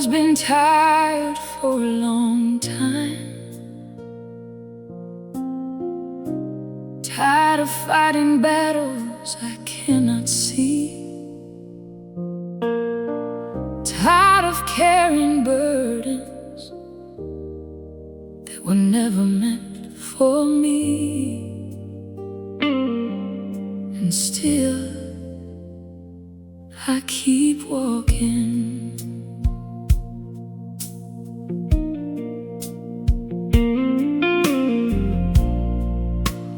has been tired for a long time, tired of fighting battles I cannot see, tired of carrying burdens that were never meant for me. And still I keep walking.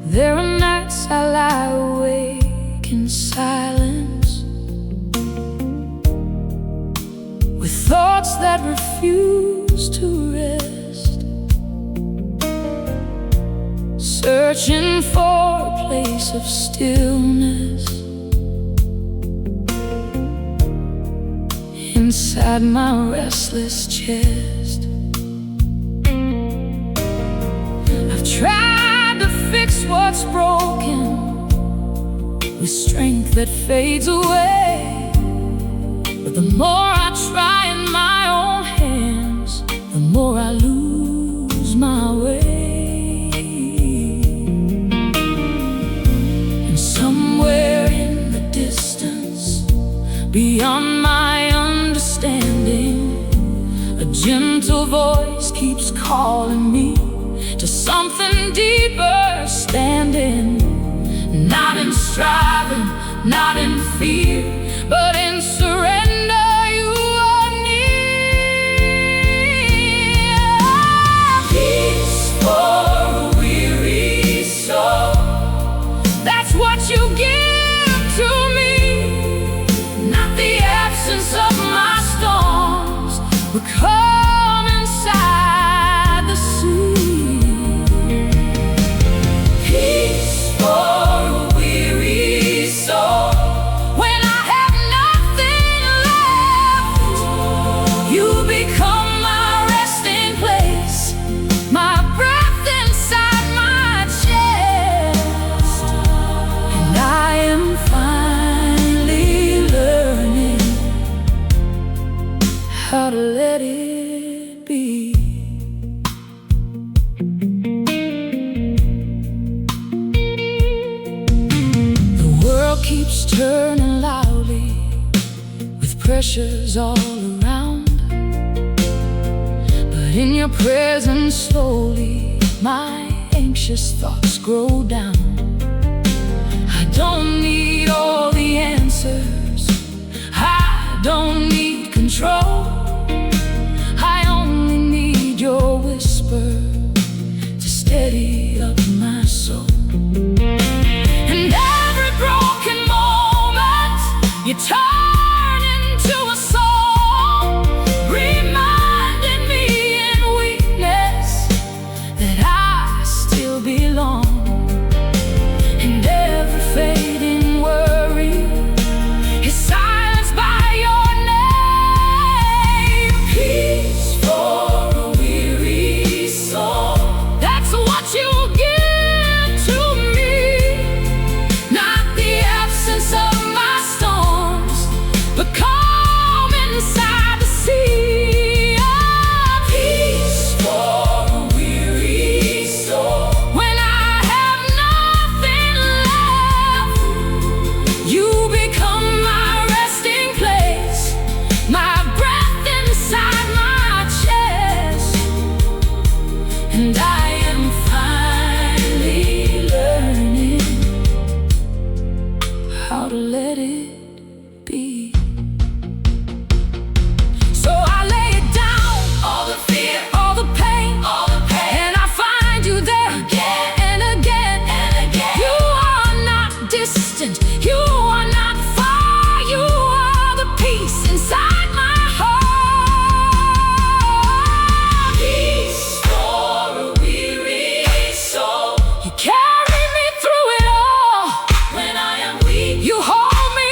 There are nights I lie awake in silence, with thoughts that refuse to rest, searching for a place of stillness inside my restless chest. I've tried to fix what's broken with strength that fades away, but the more I try in my own hands, the more I lose my way. And somewhere in the distance, beyond my understanding, a gentle voice keeps calling me to something deeper standing. Not in striving, not in fear, but in surrender. You are near. Peace for a weary soul, that's what you give to me. Not the absence of my storms, but calm inside the sea. Peace for a weary soul, when I have nothing left, you become my resting place, my breath inside my chest. And I am finally learning how to let it be. The world keeps turning loudly, with pressures all around, but in your presence slowly my anxious thoughts grow down. I don't need all the answers, I don't need control, I only need your whisper to steady up my soul. And every broken moment you turn into a song, reminding me in weakness that I still belong. And every fading worry is silenced by your name. Peace for a weary soul, that's what you give to me. Not the absence of my storms, but calm inside the sea. Oh, peace for a weary soul, when I have nothing left, you become my resting place, my breath inside my chest. And I am finally learning how to let it be. So I lay it down, all the fear, all the pain, and I find you there again and again and again. You are not distant, you are not far, you are the peace inside my heart. Peace for a weary soul, you carry me through it all. When I am weak, you hold me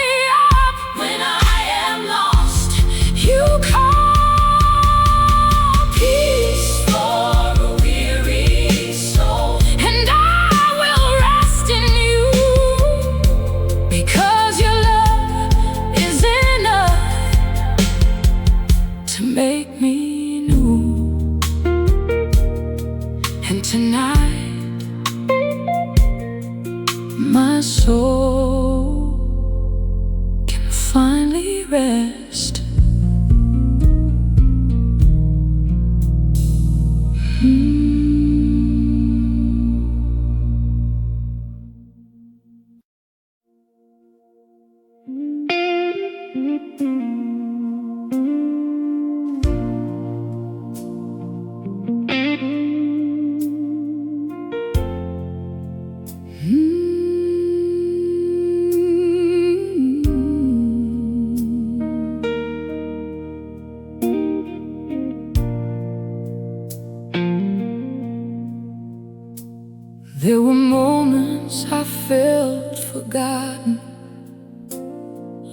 There were moments I felt forgotten,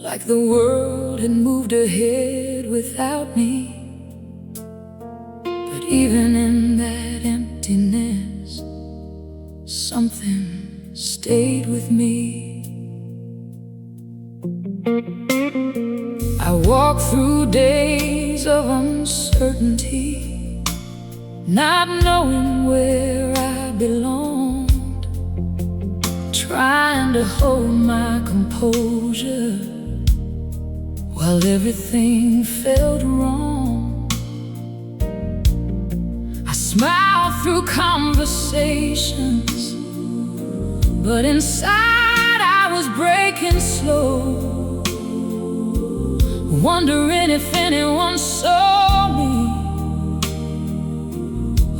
like the world had moved ahead without me. But even in that emptiness, something stayed with me. I walked through days of uncertainty, not knowing where I belonged, trying to hold my composure while everything felt wrong. I smiled through conversations, but inside I was breaking slow, wondering if anyone saw me,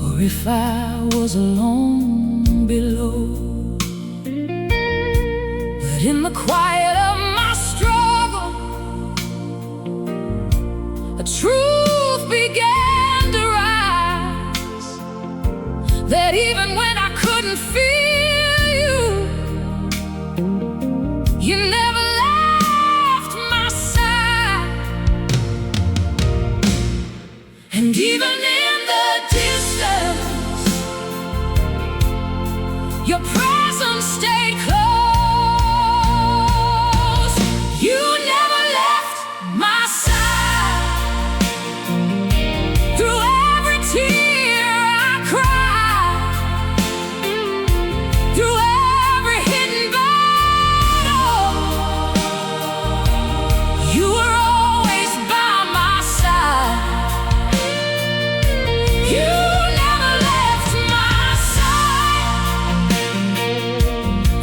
or if I was alone below. But in the quiet of my struggle, a truth began to rise, that even when I couldn't feel you, you never left my side. And even in the distance, your presence stayed close. You never left my side. Through every tear I cried, through every hidden battle, you were always by my side. You never left my side.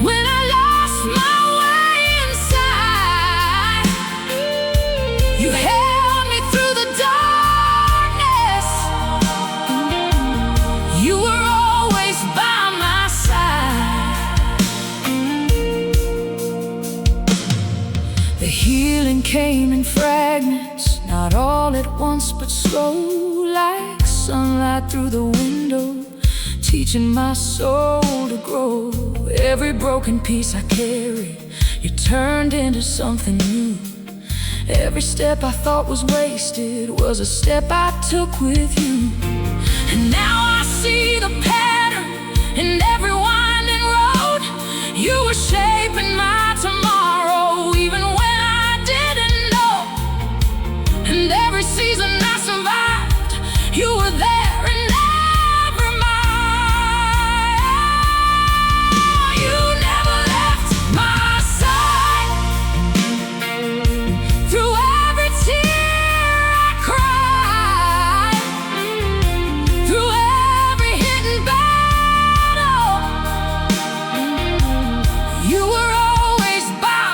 When I lost my way inside, you held me through the darkness. You were always by my side. The healing came in fragments, not all at once but slow, like sunlight through the window, teaching my soul to grow. Every broken piece I carried, you turned into something new. Every step I thought was wasted was a step I took with you. And now I see the pattern in every winding road. You were shaping my tomorrow, even when I didn't know. And every season I survived, you were there in every mile. You never left my side. Through every tear I cried, through every hidden battle, you were always by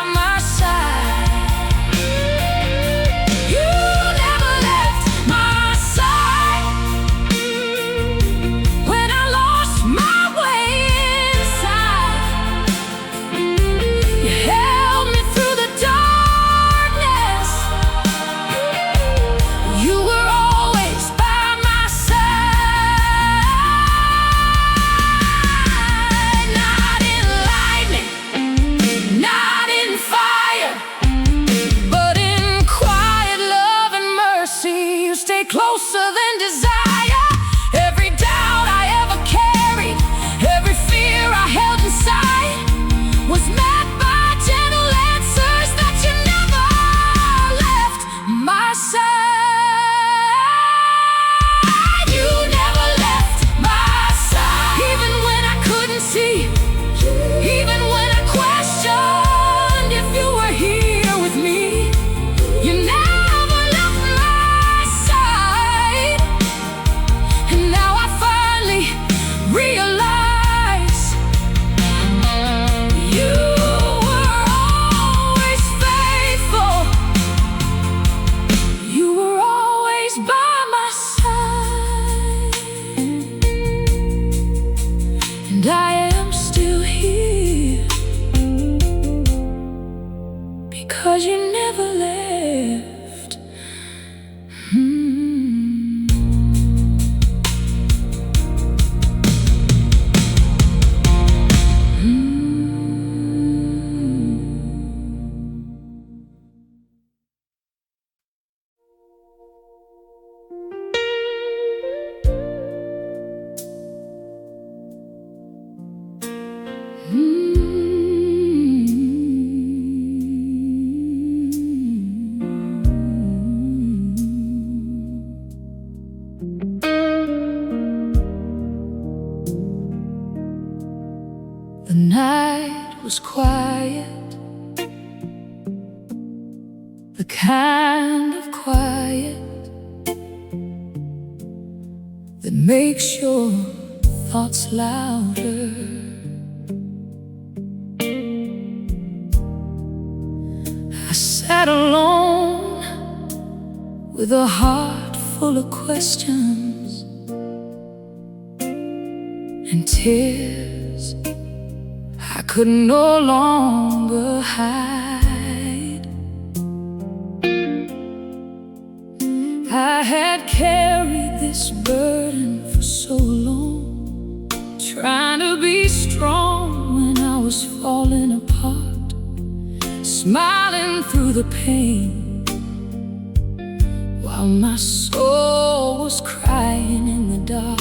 because you never left. The night was quiet, the kind of quiet that makes your thoughts louder. I sat alone with a heart full of questions and tears I could no longer hide. I had carried this burden for so long, trying to be strong when I was falling apart, smiling through the pain while my soul was crying in the dark.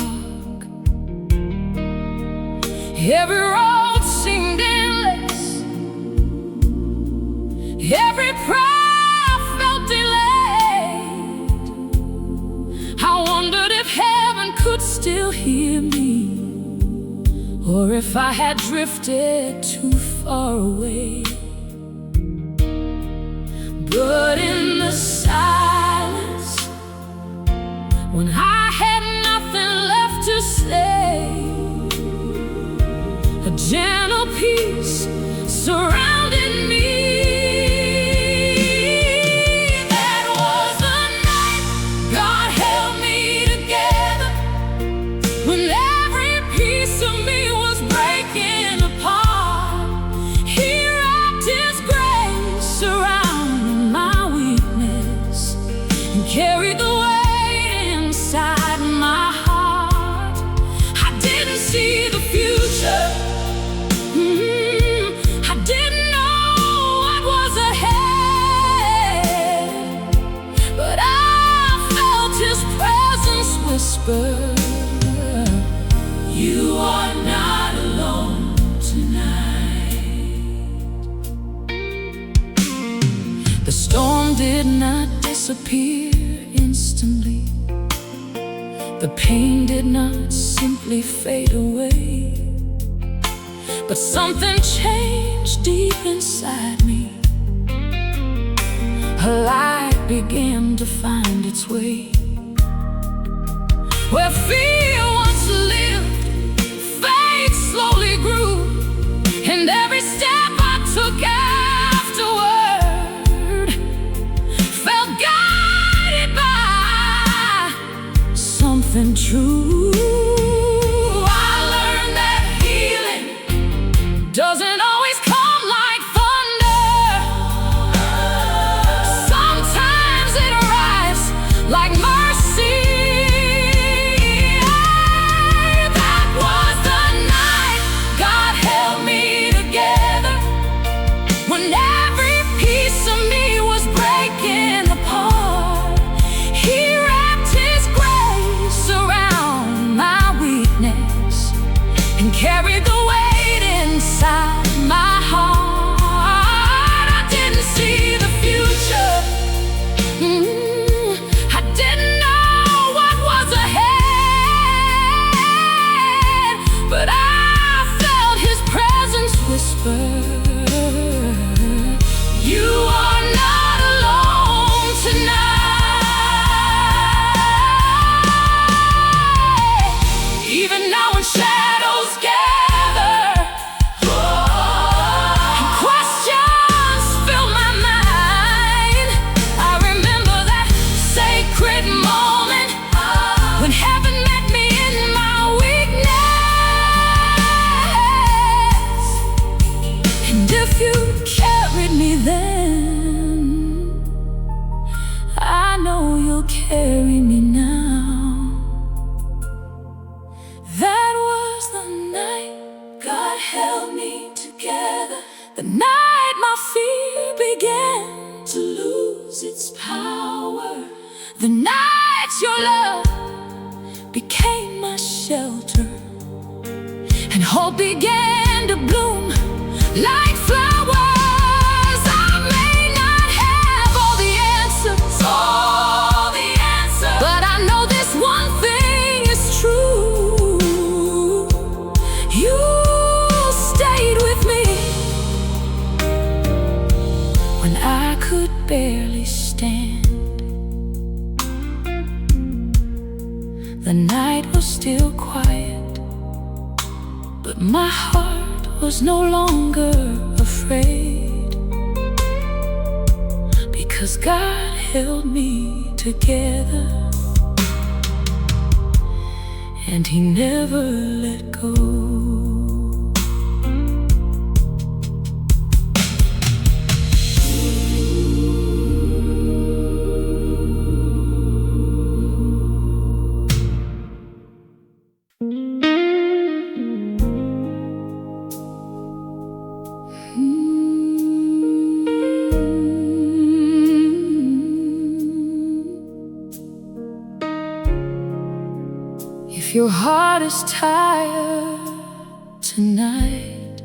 Every road seemed endless, every prayer felt delayed. I wondered if heaven could still hear me, or if I had drifted too far away. But in the silence, when I had nothing left to say, a gentle peace surrounded me. That was the night God held me together, when every piece of me was breaking apart. He wrapped His grace around my weakness and carried the weight inside my heart. I didn't see the future, I didn't know what was ahead, but I felt His presence whisper, "You are not alone tonight." The storm did not disappear instantly, the pain did not simply fade away, but something changed deep inside me. A light began to find its way. Where fear once lived, faith slowly grew, and every step I took afterward felt guided by something true. I learned that healing doesn't always come like thunder. Sometimes it arrives like mercy. That was the night God held me together, when every piece of me was breaking apart. He wrapped His grace around lose its power. The night your love became my shelter, and hope began to bloom like flowers. I may not have all the answers, but I know this one thing is true. You stayed with me when I could barely stand. The night was still quiet, but my heart was no longer afraid, because God held me together, and He never let go. If your heart is tired tonight,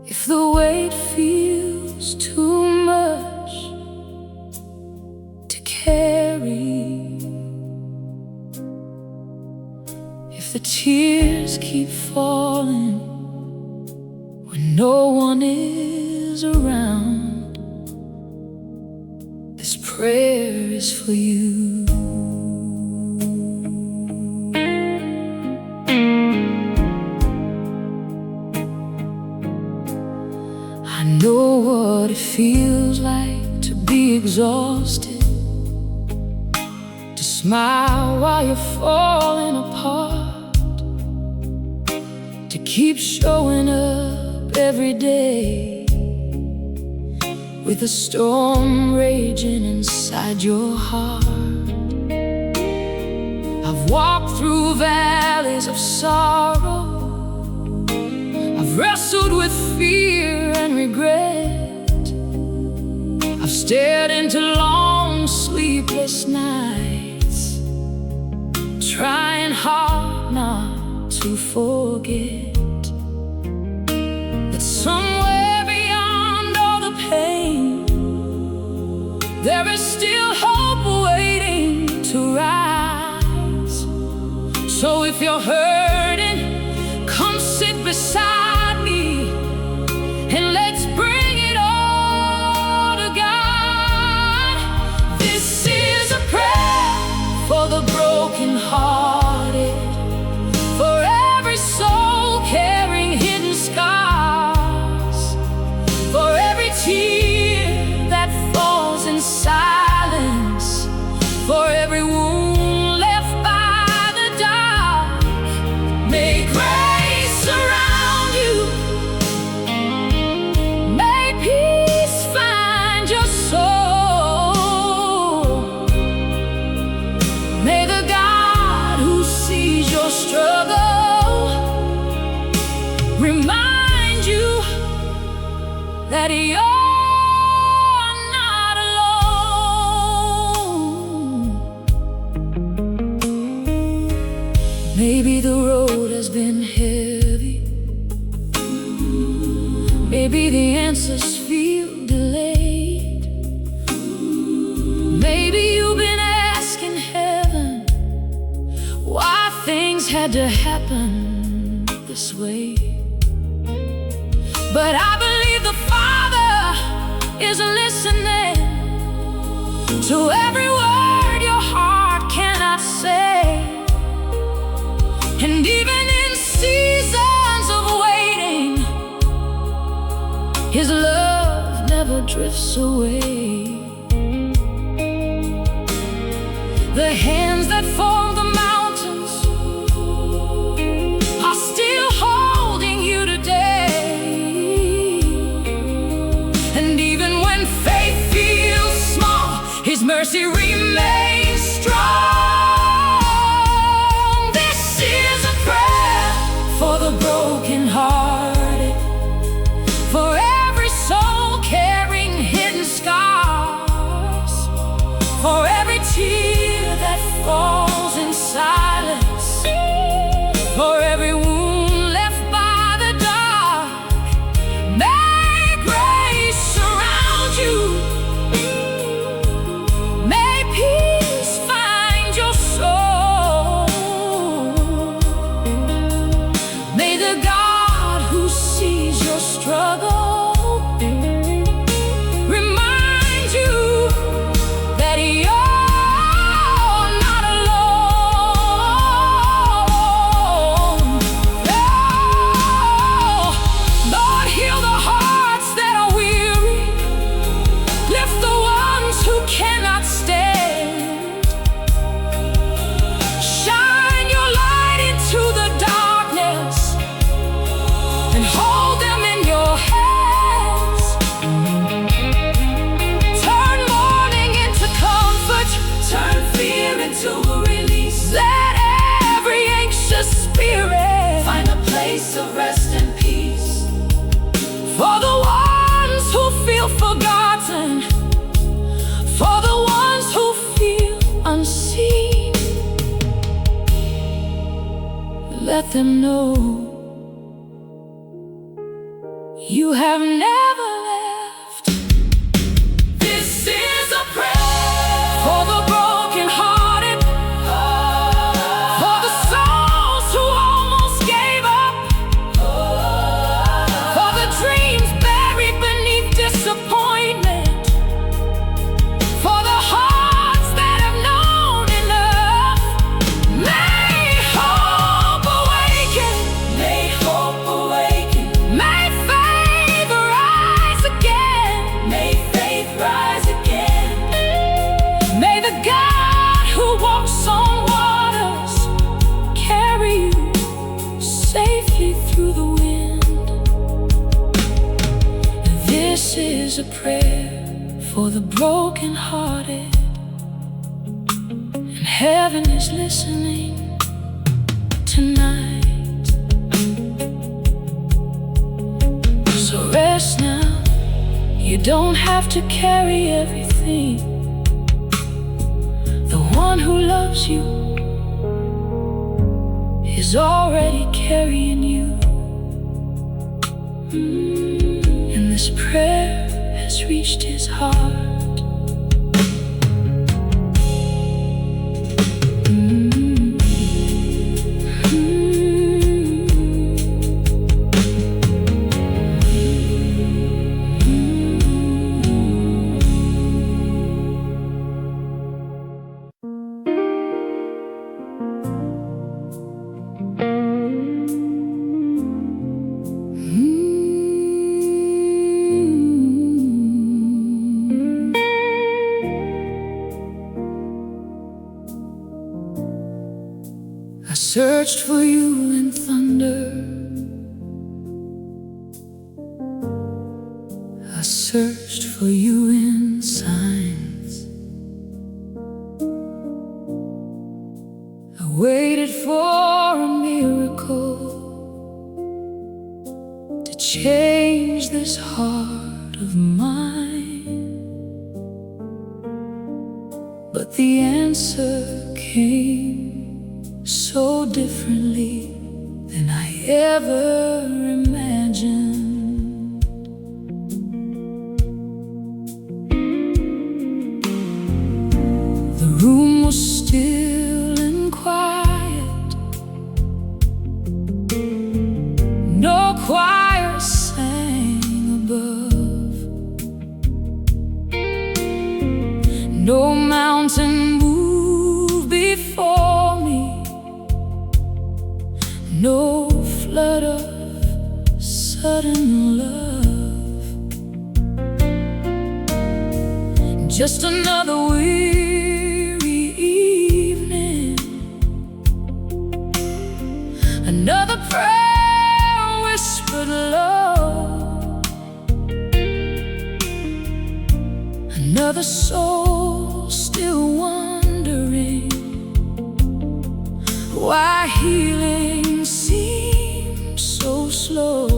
if the weight feels too much to carry, if the tears keep falling when no one is around, this prayer is for you. I know what it feels like to be exhausted, to smile while you're falling apart, to keep showing up every day with a storm raging inside your heart. I've walked through valleys of sorrow, I've wrestled with fear and regret, I've stared into long sleepless nights, trying hard not to forget that somewhere beyond all the pain, there is still hope waiting to rise. So if you're hurting, come sit beside me, and let's bring it all to God. This is a prayer for the broken-hearted, for every soul carrying hidden scars, for every tear that falls in silence, for every wound left by the dark. May grace surround you, may peace find your soul, may the God who sees your struggle remind you that you're not alone. Maybe the road has been heavy, maybe the answers feel delayed, maybe you've been asking heaven why things had to happen this way. But I believe the Father is listening to every word your heart cannot say. And even in seasons of waiting, His love never drifts away. The hands that form the mountains are still holding you today. And even when faith feels small, His mercy remains strong. This is a prayer for the broken-hearted, for every soul struggle, remind you that you're not alone. Oh, Lord, heal the hearts that are weary, lift the ones who cannot stand. Shine your light into the darkness and hold them in your hands. Turn mourning into comfort, turn fear into a release. Let every anxious spirit find a place of rest and peace. For the ones who feel forgotten, for the ones who feel unseen, let them know you have never left. This is a prayer for the brokenhearted, for the souls who almost gave up, for the dreams buried beneath disappointment, for the hearts that have known enough. May hope awaken, may hope awaken. May faith rise again, may faith rise again. May the God who walks on waters carry you safely through the wind. This is a prayer for the brokenhearted, and heaven is listening tonight. So rest now, you don't have to carry everything. The one who loves you is already carrying you. And this prayer has reached his heart. I searched for you in thunder, I searched for you in signs, I waited for a miracle to change this heart of mine. But the answer came so differently than I ever imagined. The room was still and quiet, no choir sang above, no mountain moved before me, no flood of sudden love. Just another weary evening, another prayer whispered low, another soul still wondering why healing seems so slow.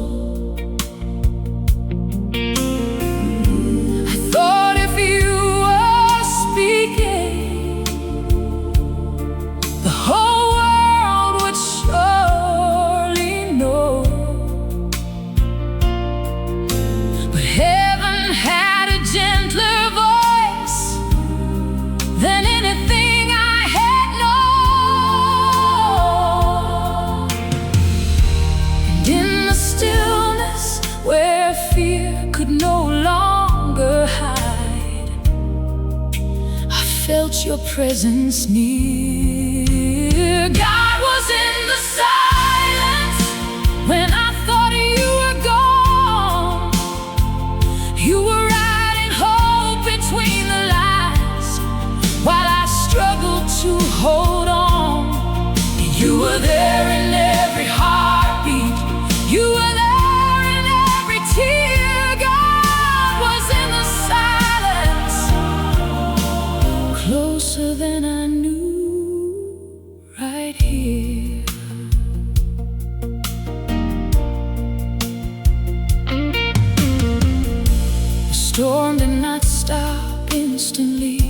I thought if you were speaking, the whole world would surely know. But heaven had a gentler voice fear could no longer hide. I felt your presence near. God was in the silence when I thought you were gone. You were writing hope between the lines while I struggled to hold on. You were there in every heartbeat. You were there in every tear. God was in the silence, closer than I knew, right here. The storm did not stop instantly.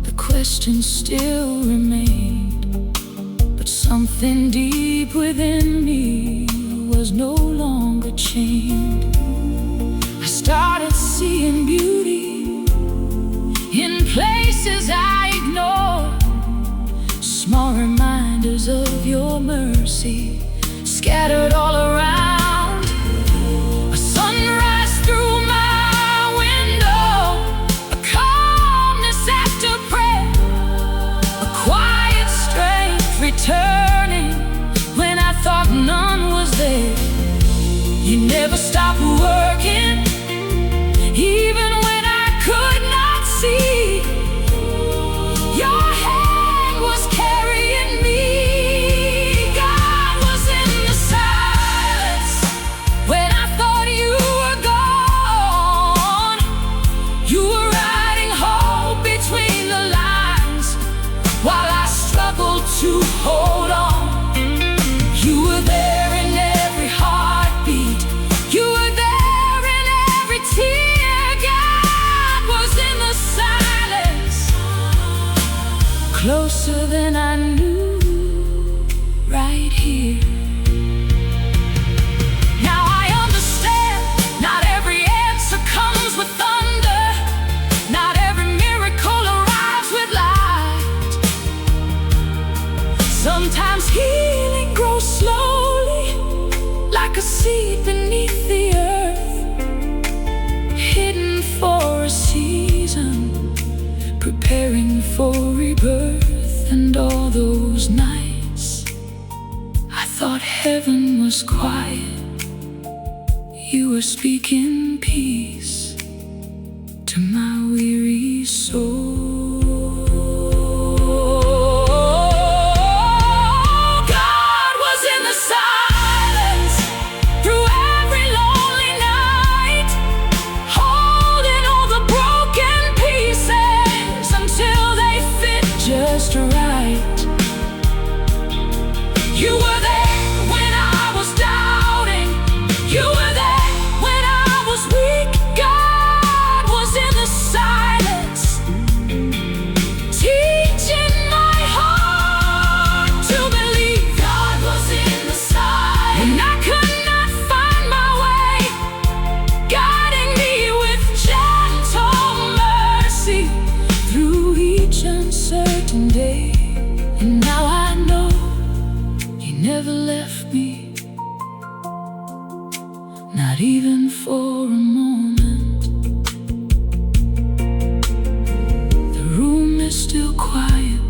The question still remained, but something deep within me was no longer chained. I started seeing beauty in places I ignored, small reminders of your mercy scattered all around. A sunrise through my window, a calmness after prayer, a quiet strength returning when I thought none was there. You never stopped working, even when I could not see. Your hand was carrying me. God was in the silence when I thought you were gone. You were writing hope between the lines while I struggled to hold on. You were there in every heartbeat. You were there in every tear. God was in the silence, closer than I knew, right here. Now I understand, not every answer comes with thunder. Not every miracle arrives with light. Sometimes healing grows slowly, like a seed beneath the earth, hidden for a season, preparing for rebirth. And all those nights I thought heaven was quiet, you were speaking peace to my weary soul. God was in the silence through every lonely night, holding all the broken pieces until they fit just right. You were there when I was doubting. You were there when I was weak. God was in the silence, teaching my heart to believe. God was in the silence when I could not find my way, guiding me with gentle mercy through each uncertain day. And now I know you never left me, not even for a moment. The room is still quiet,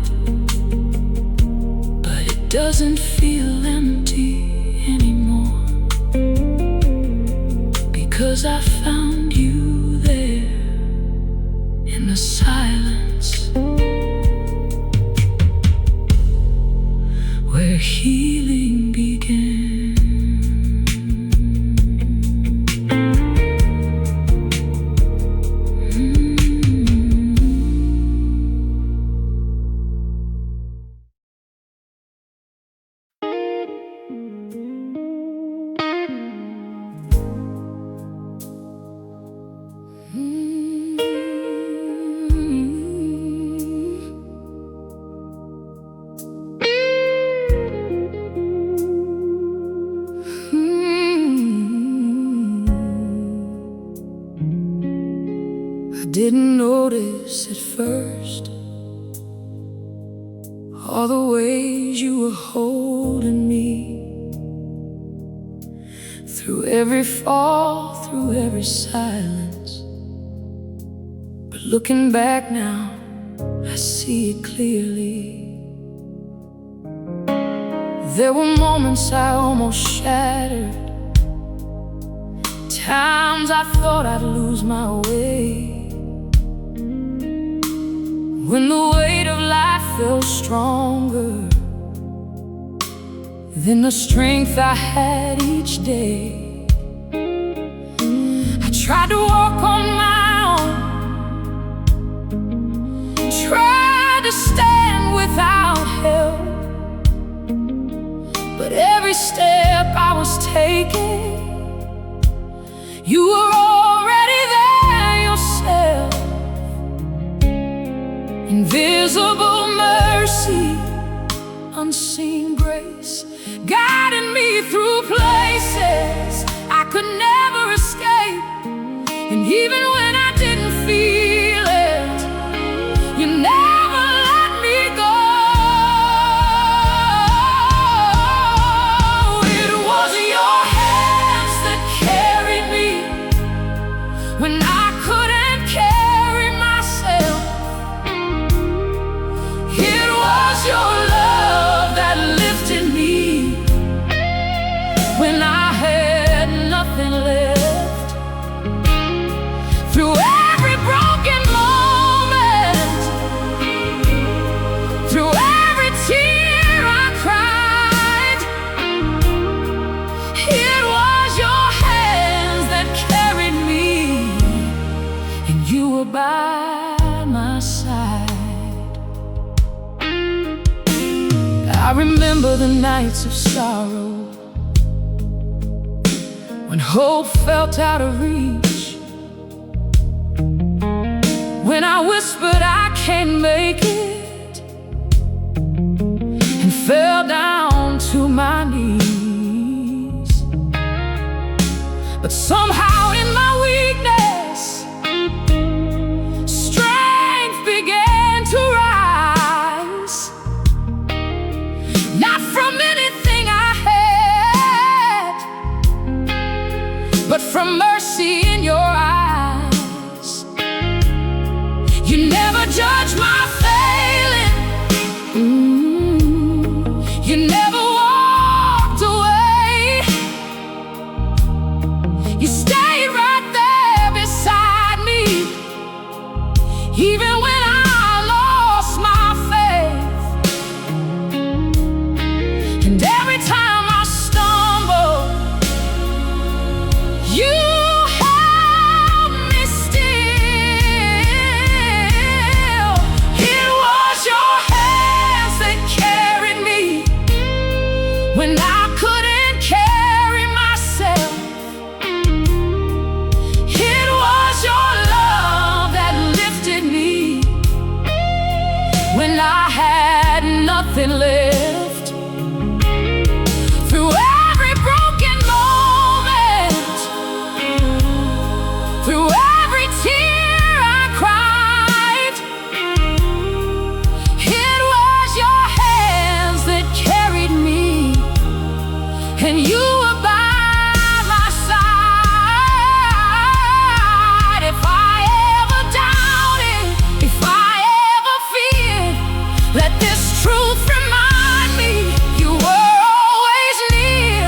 but it doesn't feel empty anymore, because I found you there in the silence, where healing began. Didn't notice at first all the ways you were holding me through every fall, through every silence. But looking back now, I see it clearly. There were moments I almost shattered, times I thought I'd lose my way, when the weight of life felt stronger than the strength I had each day. I tried to walk on my own, tried to stand without help, but every step I was taking, you were already there yourself. Invisible mercy, unseen grace, guiding me through places I could never escape. And even when I didn't feel it, you never let me go. It was your hands that carried me when I couldn't carry myself. It was your love that lifted me when I had nothing left. Through every broken moment, through every tear I cried, it was your hands that carried me, and you were by my side. I remember the nights of sorrow, when hope felt out of reach, when I whispered I can't make it, and fell down to my knees. But somehow in my weakness, strength began to rise, not from anything I had, but from mercy in your eyes. You never judge my failing. You never walked away. You stayed right there beside me, even when I lost my faith. And every time I stumble, you held me still. It was your hands that carried me when I couldn't carry myself. It was your love that lifted me when I had nothing left. Through every broken moment, through every tear I cried, it was your hands that carried me, and you were by my side. If I ever doubted, if I ever feared, let this truth remind me you were always near.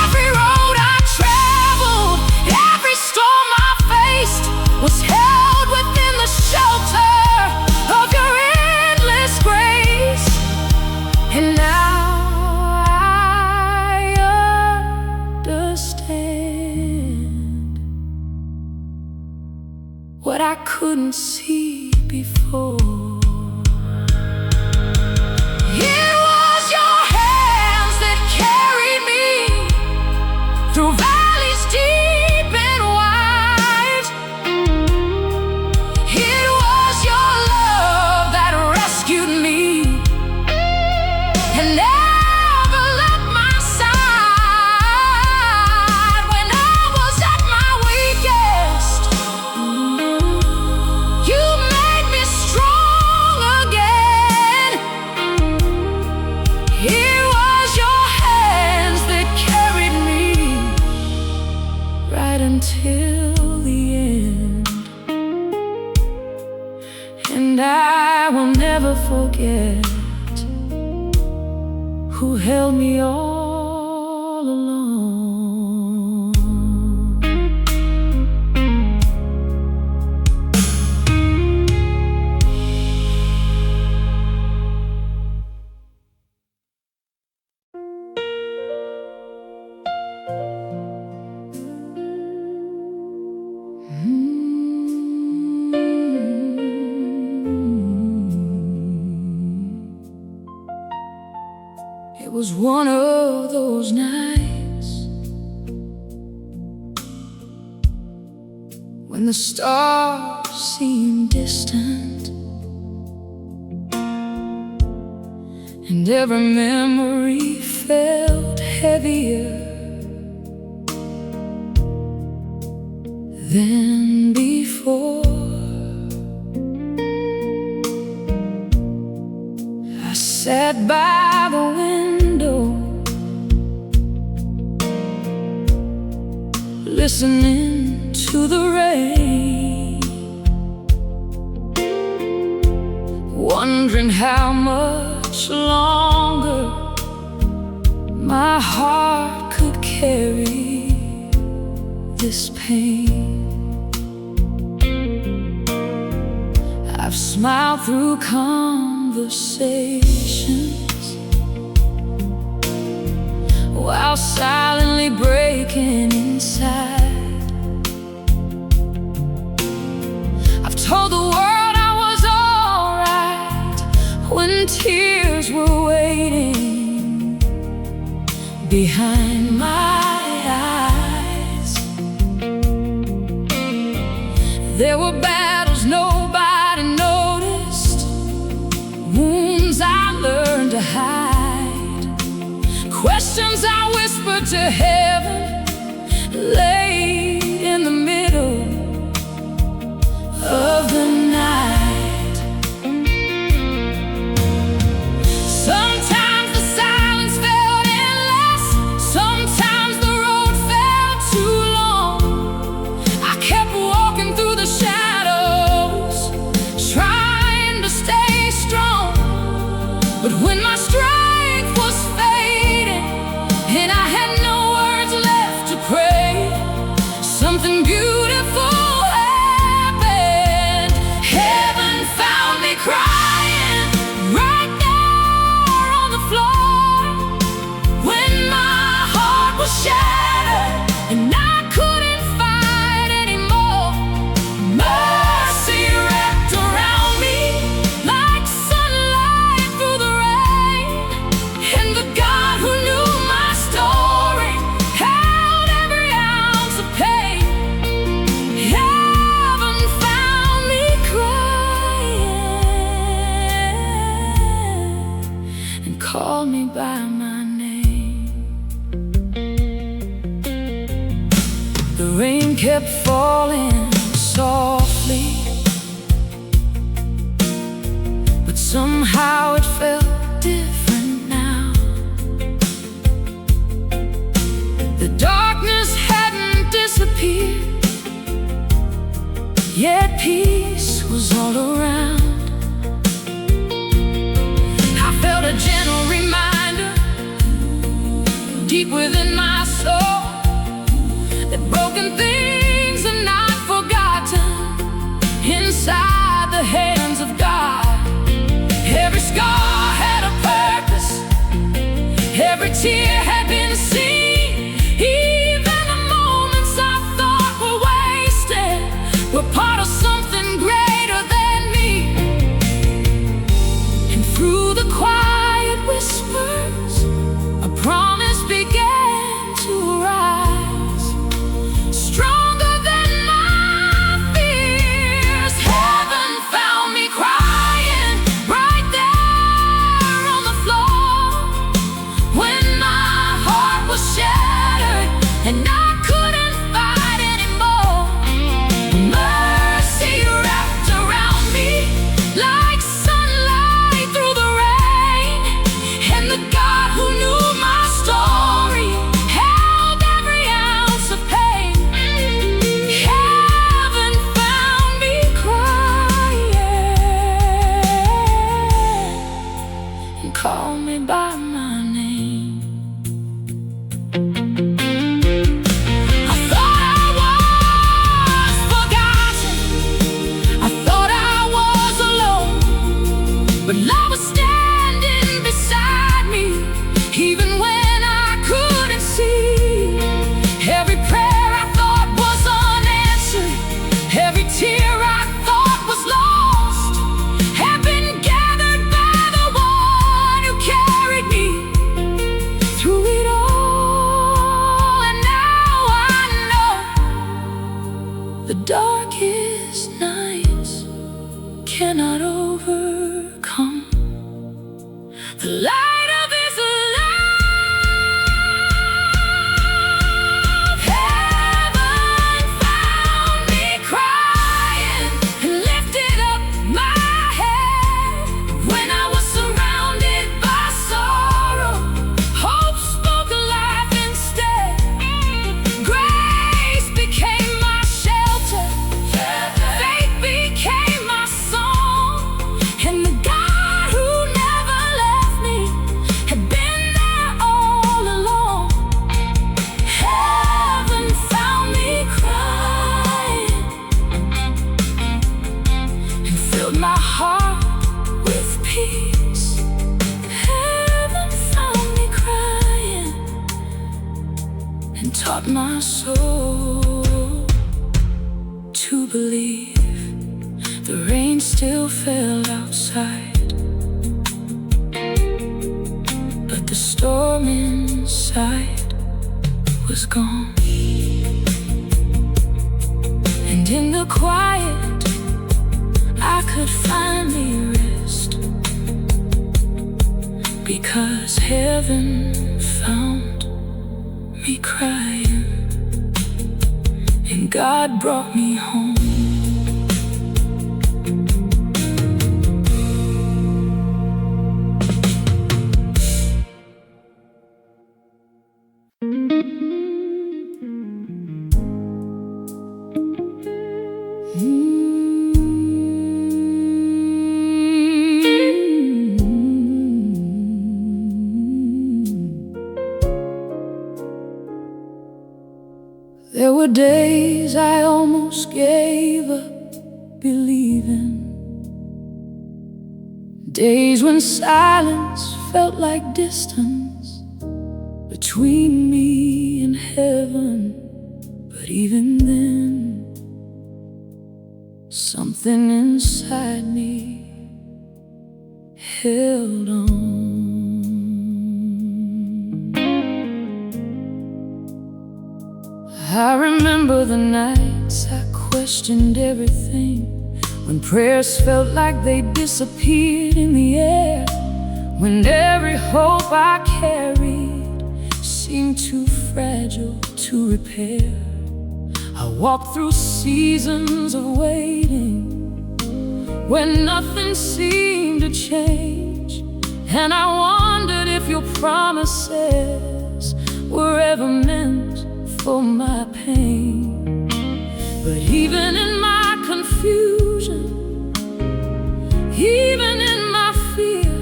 Every road I traveled, every storm I faced, was held within the shelter of your endless grace. And now I understand what I couldn't see before. It was your hands that carried me through valleys deep and wide. It was your love that rescued me and never left my side. When I was at my weakest, you made me strong. right until the end. And I will never forget who held me all along. It was one of those nights when the stars seemed distant, and every memory felt heavier than before. I sat by the window, listening to the rain, wondering how much longer my heart could carry this pain. I've smiled through conversations while silently breaking inside. I've told the world I was alright when tears were waiting behind my eyes. There were battles nobody noticed, wounds I learned to hide, questions I whispered to heaven late in the middle of the night. Sometimes the silence felt endless, sometimes the road felt too long. I kept walking through the shadows, trying to stay strong. But when my strength was fading and I had no words left to pray, something beautiful happened. Heaven found me crying right there on the floor when my heart was shattered and I couldn't fight anymore. Mercy wrapped around me like sunlight through the rain, and the God who knew my story held every ounce of pain. Heaven found me crying and called me by my name. The rain kept falling softly, but somehow it felt different now. The darkness hadn't disappeared, yet peace was all around. I felt a gentle reminder deep within my soul that broken things are not forgotten inside the hands of God. Every scar had a purpose, every tear had been seen. Even the moments I thought were wasted were part of something greater than me. And through the quiet whispers, a promise began to rise, stronger than my fears. Heaven found me crying right there on the floor when my the darkest nights cannot overcome the light of His love. Heaven found me crying and lifted up my head. When I was surrounded by sorrow, hope spoke life instead. Grace became my shelter, faith became my song, and the God who never left me had been there all along. Heaven found me crying and filled my heart with peace. Heaven found me crying and taught my soul to believe. The rain still fell outside, but the storm inside was gone. And in the quiet I could finally rest, because heaven found me crying and God brought me home. There were days I almost gave up believing, days when silence felt like distance between me and heaven. But even then, something inside me held on. I remember the nights I questioned everything, when prayers felt like they disappeared in the air, when every hope I carried seemed too fragile to repair. I walked through seasons of waiting, when nothing seemed to change, and I wondered if your promises were ever meant for my pain. But even in my confusion, even in my fear,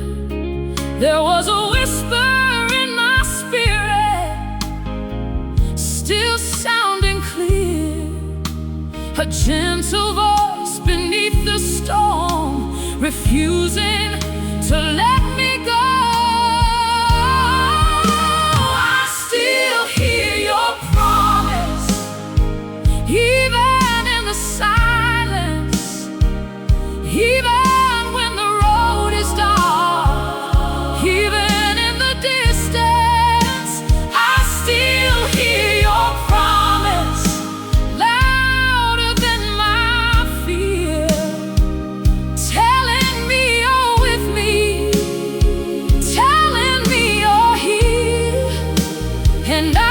there was a whisper in my spirit, still sounding clear, a gentle voice beneath the storm, refusing to let me go. I still hear your promise, even in the silence, even when the road is dark, even in the distance. I still hear your promise, louder than my fear, telling me you're with me, telling me you're here, and I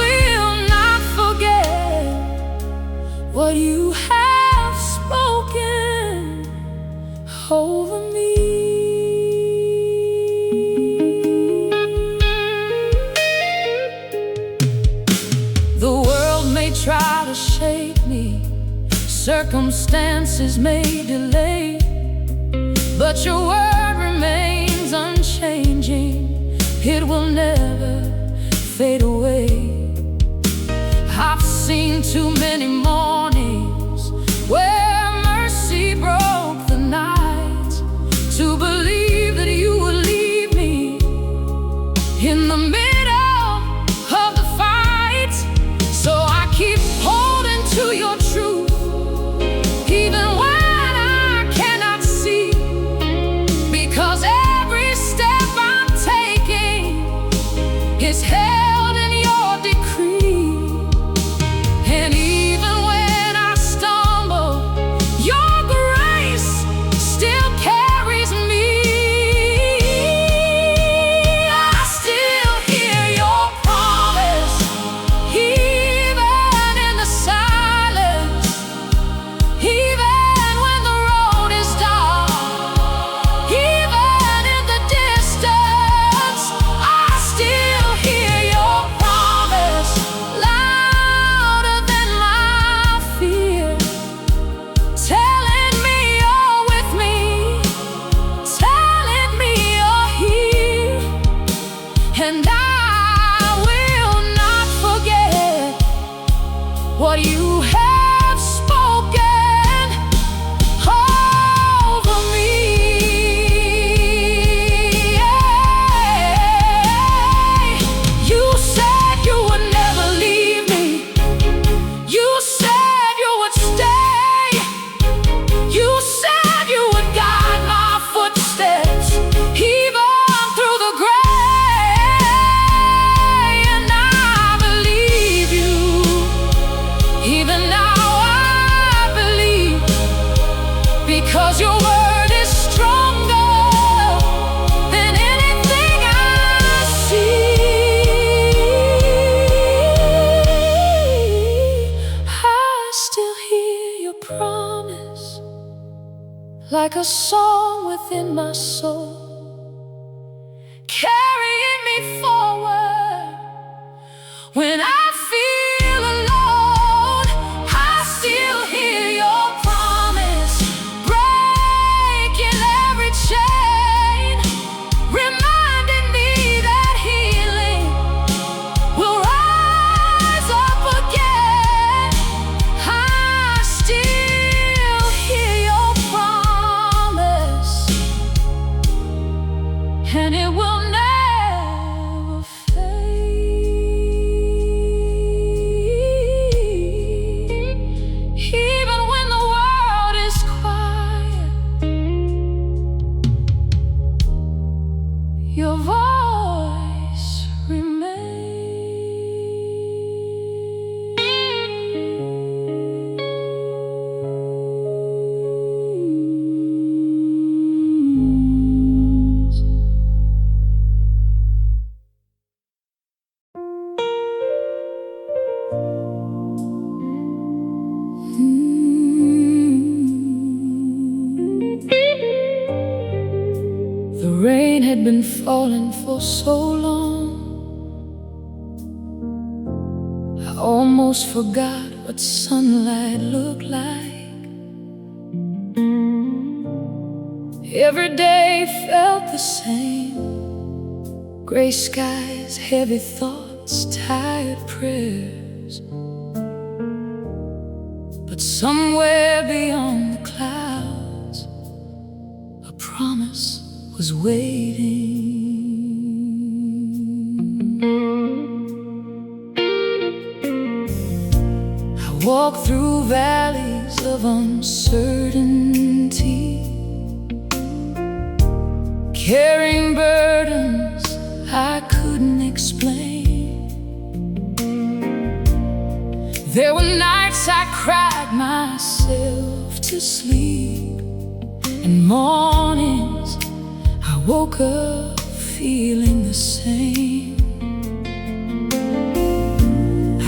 will not forget what you have spoken over me. The world may try to shake me, circumstances may delay, but your word remains unchanging. It will never fade away. I've seen too many mornings where mercy broke the night to believe that you would leave me in the middle of the fight. So I keep holding to your truth, even when I cannot see, because every step I'm taking is held in your decree. And even when what you have spoken over me. You said you would never leave me. You said you would stay. You said you would guide my footsteps even through the gray, and I believe you. Even now I believe, because your word is stronger than anything I see. I still hear your promise like a song within my soul, carrying me forward when I feel alone. I still hear your promise, breaking every chain, reminding me that healing will rise up again. I still hear your promise, and it will never fade. Even when the world is quiet, your voice remains. The rain had been falling for so long, I almost forgot what sunlight looked like. Every day felt the same: gray skies, heavy thoughts, tired prayers. But somewhere beyond the clouds, a promise was waiting. I walked through valleys of uncertainty, carrying burdens I couldn't explain. There were nights I cried myself to sleep, and mornings I woke up feeling the same.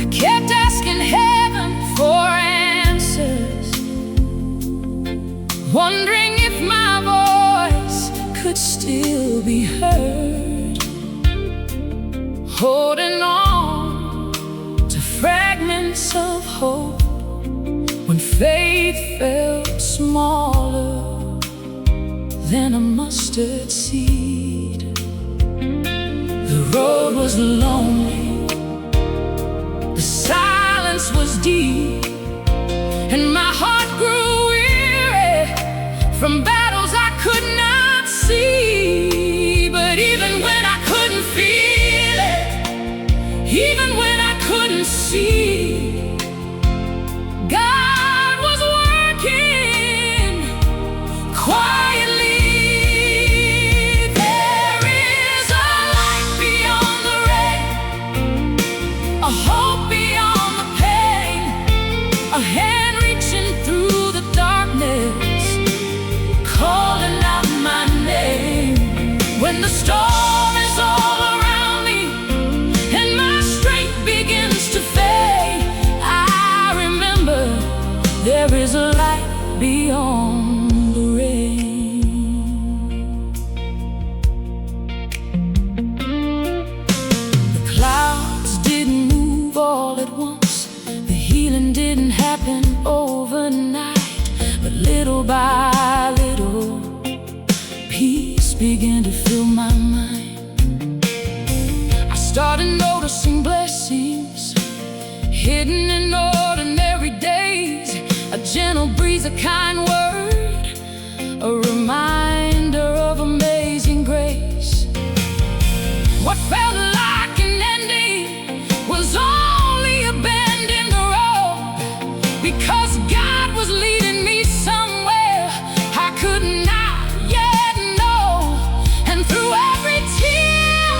I kept asking heaven for answers, wondering if my voice could still be heard, holding on to fragments of hope when faith felt smaller than a mustard seed. The road was lonely, the silence was deep, and my heart grew weary from battles I could not see. But even when I couldn't feel it, even when I couldn't see, God was working quietly. There is a light beyond the rain, a hope beyond the pain, a hand reaching through the darkness, calling out my name. When the storm is all around me and my strength begins to fade, I remember there is a light beyond the rain. The clouds didn't move all at once, the healing didn't happen overnight, but little by little, peace began to fill my mind. I started noticing blessings hidden in ordinary kind word, a reminder of amazing grace. What felt like an ending was only a bend in the road, because God was leading me somewhere I could not yet know. And through every tear,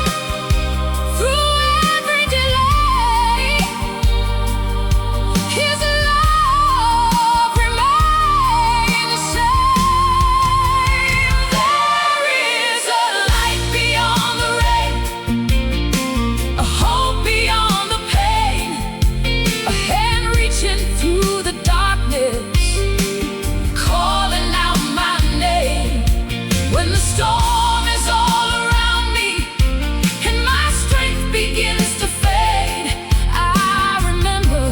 through every delay, His love remained the same. There is a light beyond the rain, a hope beyond the pain, a hand reaching through the darkness, calling out my name. When the storm is all around me and my strength begins to fade, I remember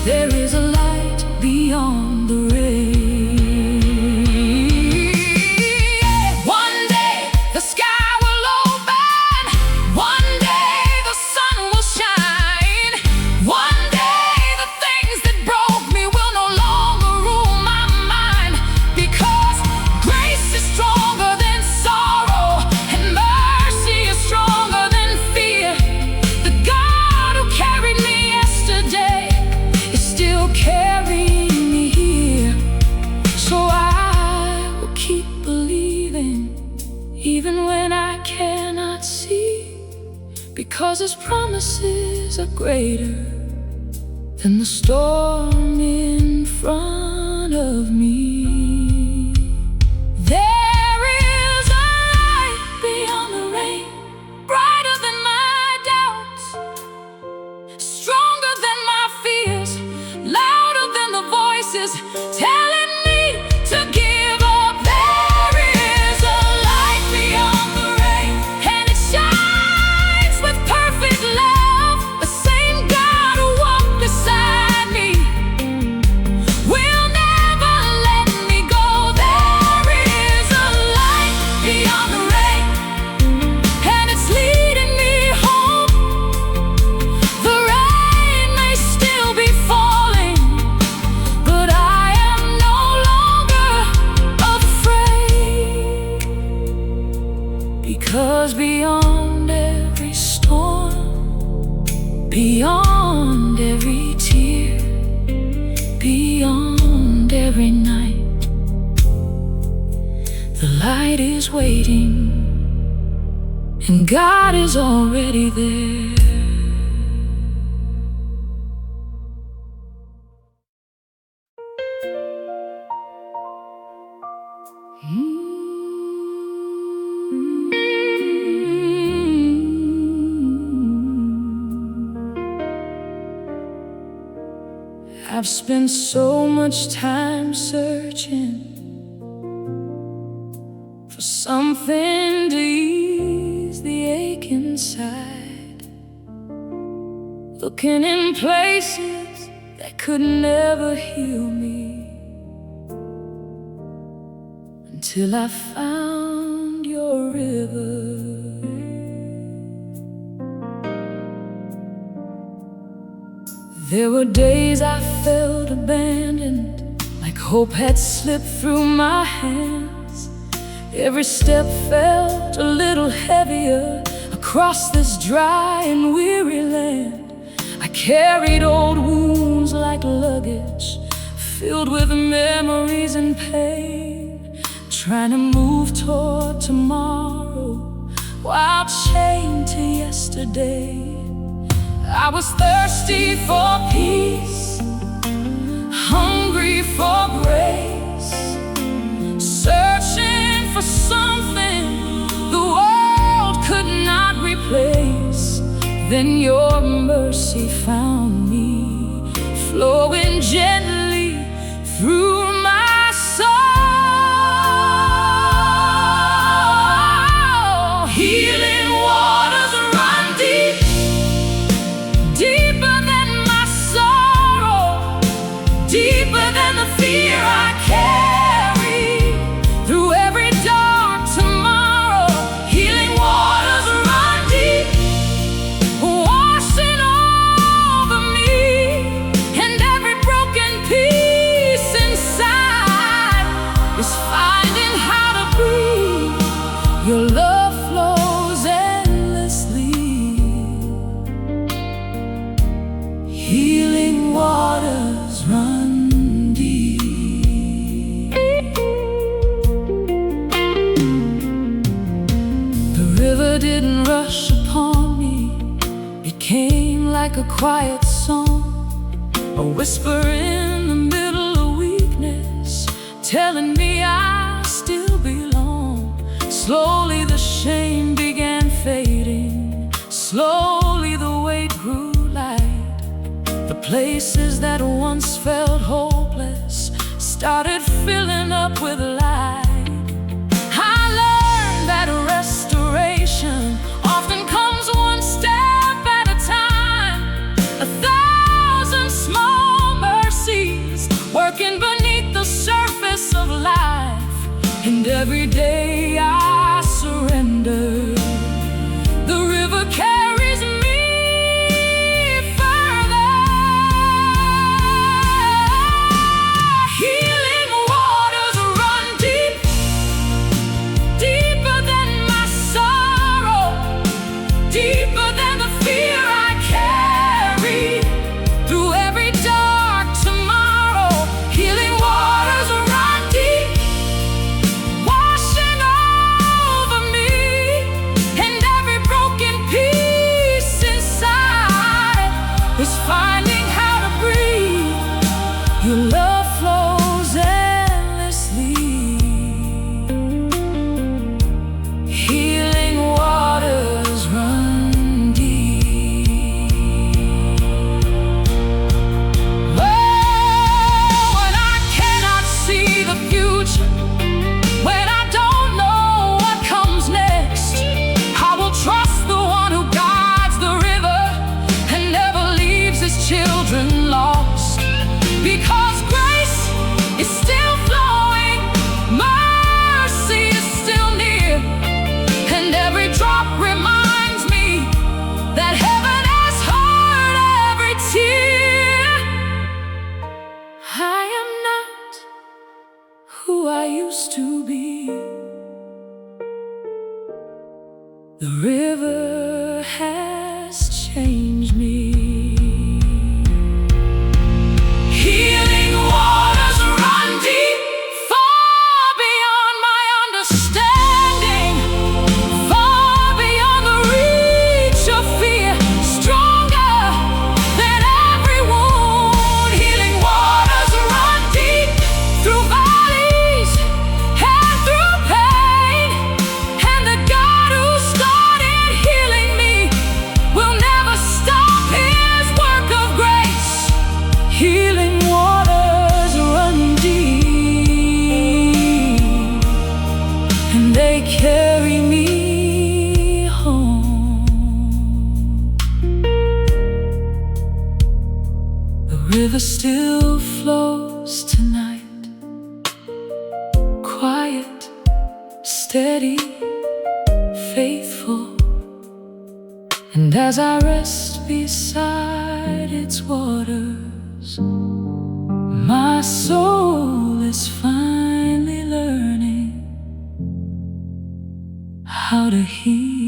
there is a light beyond the rain. One day the sky will open, one day the sun will shine, one day the things that broke me will no longer rule my mind, because grace is stronger than sorrow and mercy is stronger than fear. The God who carried me yesterday is still carrying me here. So I will keep believing, even when I cannot see, because His promises are greater than the storm in front of me. There is a light beyond the rain, brighter than my doubts, stronger than my fears, louder than the voices telling me to give up. There is a light beyond the rain, and it shines with perfect love. The same God who walked beside me will never let me go. There is a light beyond the rain, and it's leading me home. The rain may still be falling, but I am no longer afraid, because beyond every storm, beyond every tear, beyond every night, the light is waiting, and God is already there. I've spent so much time searching for something to ease the ache inside, looking in places that could never heal me, until I found your river. There were days I felt abandoned, like hope had slipped through my hands. Every step felt a little heavier across this dry and weary land. I carried old wounds like luggage, filled with memories and pain, trying to move toward tomorrow while chained to yesterday. I was thirsty for peace, hungry for grace, searching for something the world could not replace. Then your mercy found me, flowing gently through my soul. Healing waters run deep, deeper than my sorrow, deeper than the fear I carry. Through every dark tomorrow, healing waters run deep, washing over me and every broken piece inside. quiet song, a whisper in the middle of weakness, telling me I still belong. Slowly the shame began fading, slowly the weight grew light. The places that once felt hopeless started filling up with light. I learned that restoration often comes one step at a time, 1,000 small mercies working beneath the surface of life. And every day I surrender, the river carries me further. Healing waters run deep, deeper than my sorrow, deeper than the fear I carry. Through every dark tomorrow, healing waters run deep, washing over me, and every broken piece inside is finding how to breathe. Your love flows endlessly. Healing waters run deep. Oh, when I cannot see the future, when I don't know what comes next, I will trust the one who guides the river and never leaves his children lost. Because grace is still flowing, mercy is still near, and every drop reminds me that heaven has heard every tear. I am not who I used to be. The river has changed me. Healing waters run deep, far beyond my understanding, far beyond the reach of fear, stronger than every wound. Healing waters run deep, through valleys and through pain, and the God who started healing me will never stop his work of grace. Healing waters run deep, and they carry me home. The river still flows tonight, quiet, steady, faithful. And as I rest beside its waters, my soul is finally learning how to heal.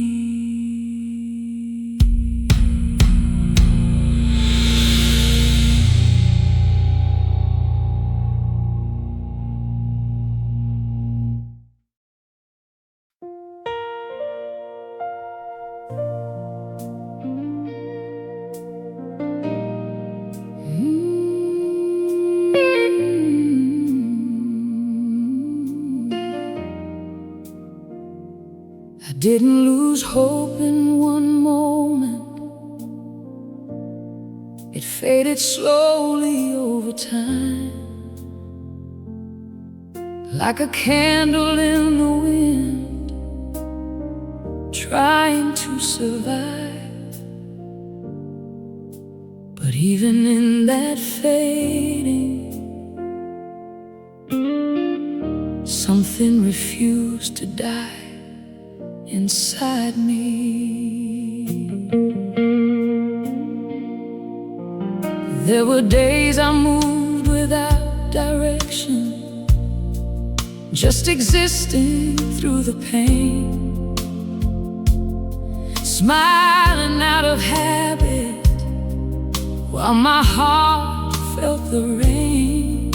I didn't lose hope in one moment. It faded slowly over time, like a candle in the wind, trying to survive. But even in that fading, something refused to die inside me. There were days I moved without direction, just existing through the pain, smiling out of habit while my heart felt the rain.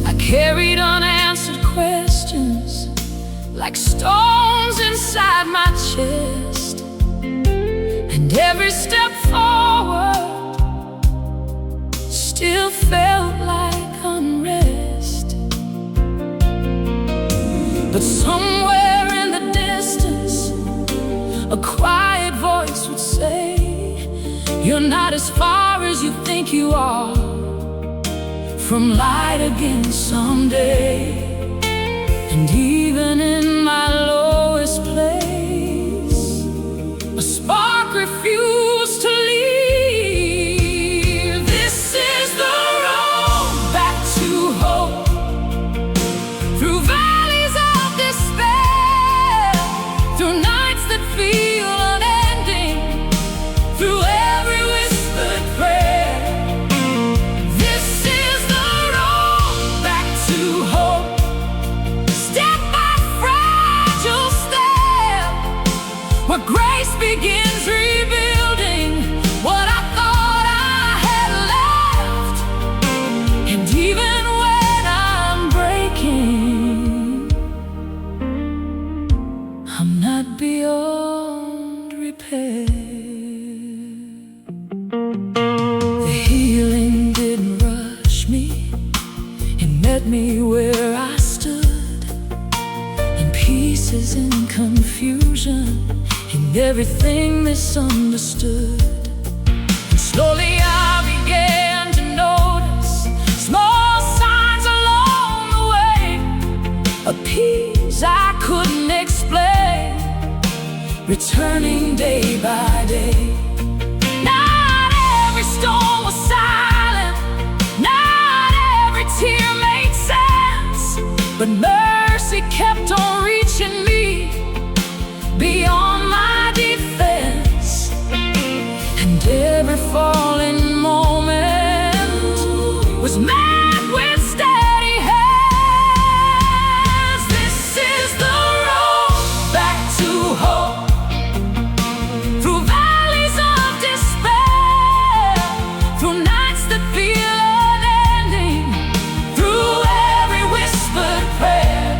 I carried unanswered questions like stones inside my chest, and every step forward still felt like unrest. But somewhere in the distance, a quiet voice would say, "You're not as far as you think you are from light again someday." And even in my lowest place, a spark refused to leave. This is the road back to hope, through valleys of despair, through nights that feel unending, through every whispered prayer. This is the road back to hope, step by fragile step, where grace begins rebuilding what I thought I had left. And even when I'm breaking, I'm not beyond repair. The healing didn't rush me, it met me where I stood, in pieces, in confusion, in everything misunderstood. And slowly I began to notice small signs along the way, a peace I couldn't explain, returning day by day. Not every storm was silent, not every tear made sense, but mercy kept on reaching me beyond my defense. And every falling moment was met with steady hands. This is the road back to hope, through valleys of despair, through nights that feel unending, through every whispered prayer.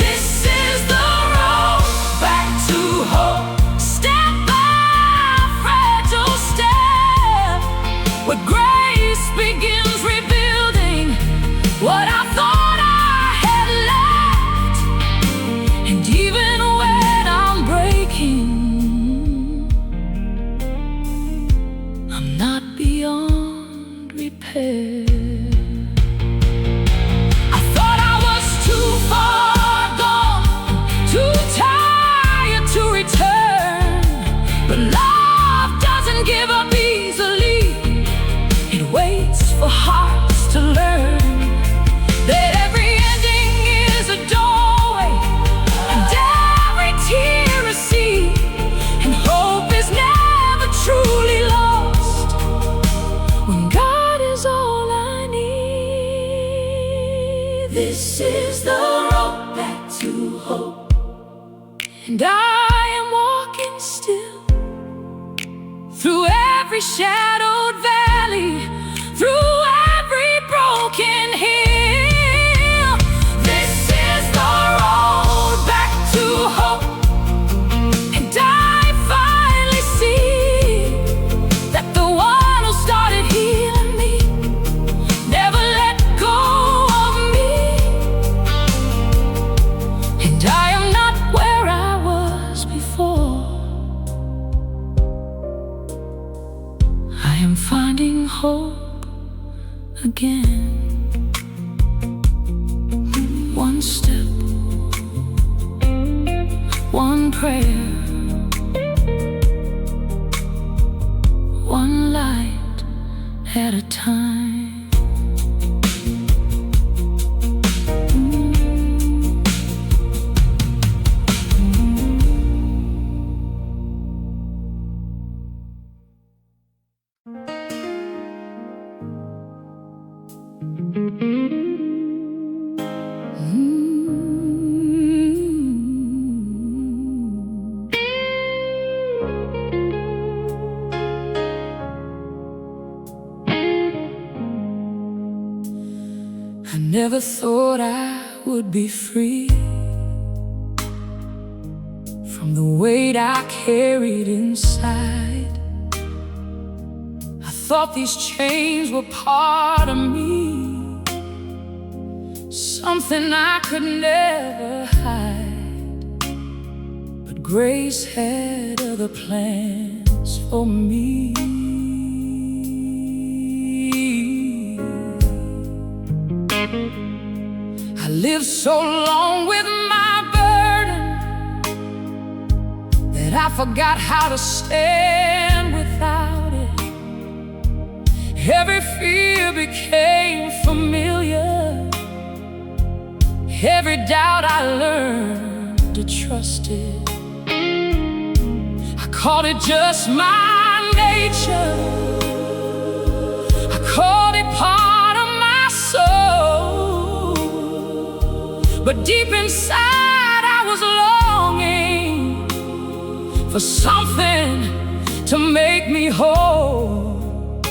This is the road back to hope, step by fragile step, where grace begins rebuilding what I thought I had left. And even when I'm breaking, I'm not beyond repair. I thought I was too far gone, too tired to return. But love doesn't give up easily, it waits for hearts to learn that every ending is a doorway, and every tear a seed, and hope is never truly lost when God is all I need. This is the road back to hope, and I am walking still through every shadowed valley, through every broken hill. This is the road back to hope, and I finally see that the one who started healing me never let go of me. And I am not where I was before, I am finding hope again. One step, one prayer, one light at a time. I never thought I would be free from the weight I carried inside. I thought these chains were part of me, something I could never hide. But grace had other plans for me. I lived so long with my burden that I forgot how to stand without it. Every fear became familiar. Every doubt I learned to trust it. I called it just my nature. I called it part of my soul. But deep inside I was longing for something to make me whole.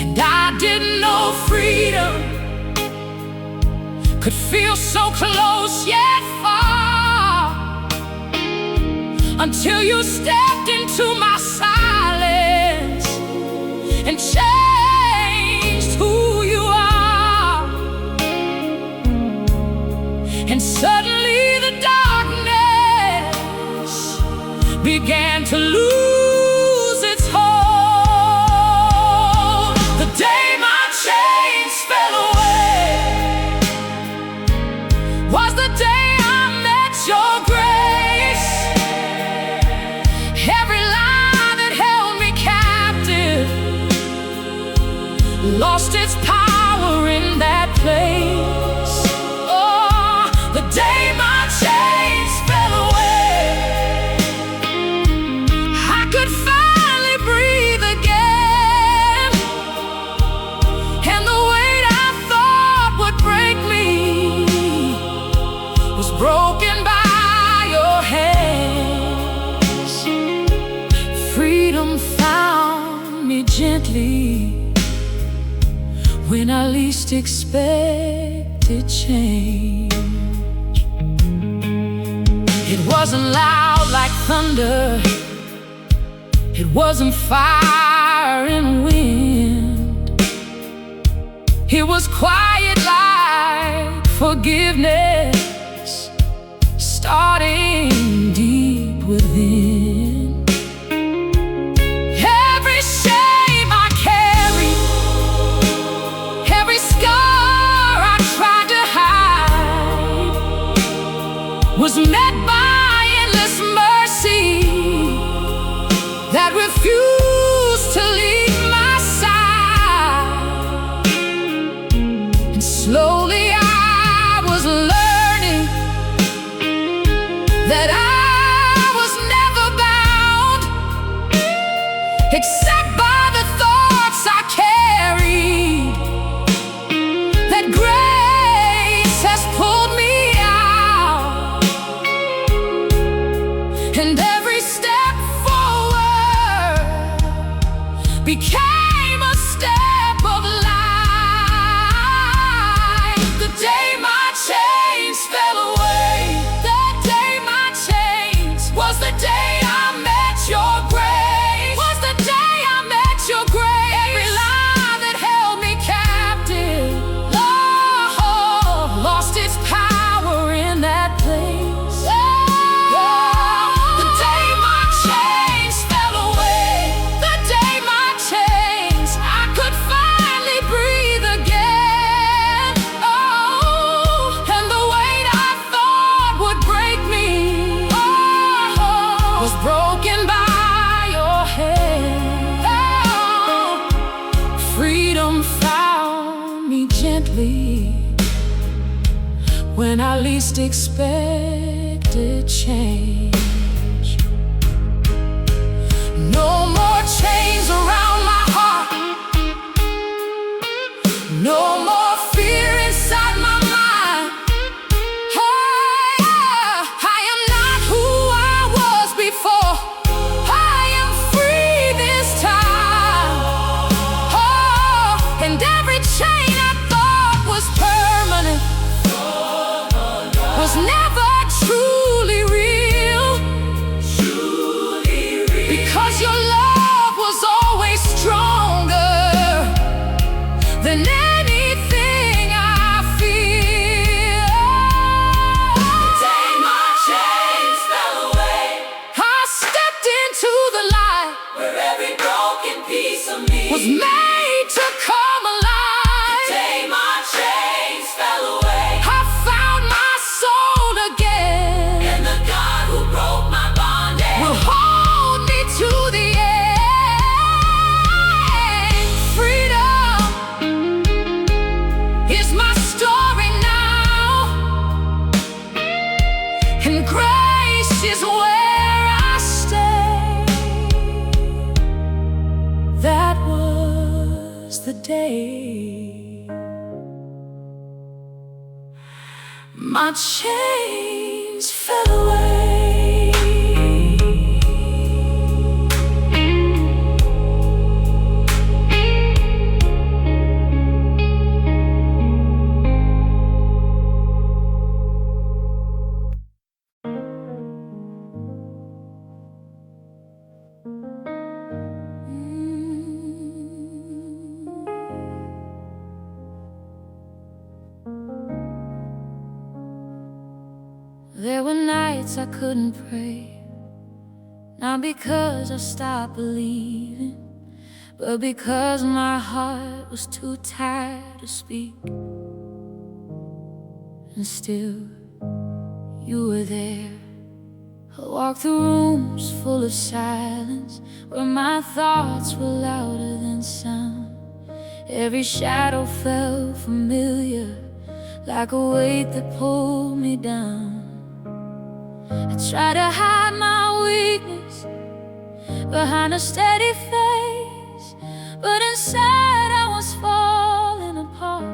And I didn't know freedom could feel so close yet far, until you stepped into my silence and changed who you are. And suddenly the darkness began to lose its hold. The day my chains fell away was the day I met your grace. Every lie that held me captive lost its power in that place. Oh, the day my chains fell away, I could finally breathe again. And the weight I thought would break me was broken by your hands. Freedom found me gently when I least expected change. It wasn't loud like thunder, it wasn't fire and wind. It was quiet like forgiveness, starting deep within. Every shame I carried, every scar I tried to hide, was met by endless mercy that refused to leave my side. And slowly I was learning that I was never bound, except by the thoughts I carried. That grace has pulled me out, and every step forward became a step of light. The day my chains fell away, that day my chains was the day I met your grace. Was the day I met your grace. Every lie that held me captive, oh, lost its power in that place. The day my chains fell away, the day my chains, I could finally breathe again. Oh, and the weight I thought would break me, oh, was broken by your hand. Oh, freedom found me gently when I least expected change. No more chains around my heart, no more fear inside my mind. I am not who I was before. I am free this time. Oh, and every chain I thought was permanent was never truly was made to come alive. The day my chains fell away, I found my soul again, and the God who broke my bondage will hold me to the end. Freedom is my story now, and grace is where I stay. That was the day my chains fell away. There were nights I couldn't pray, not because I stopped believing, but because my heart was too tired to speak. And still, you were there. I walked through rooms full of silence, where my thoughts were louder than sound. Every shadow felt familiar, like a weight that pulled me down. I tried to hide my weakness behind a steady face, but inside I was falling apart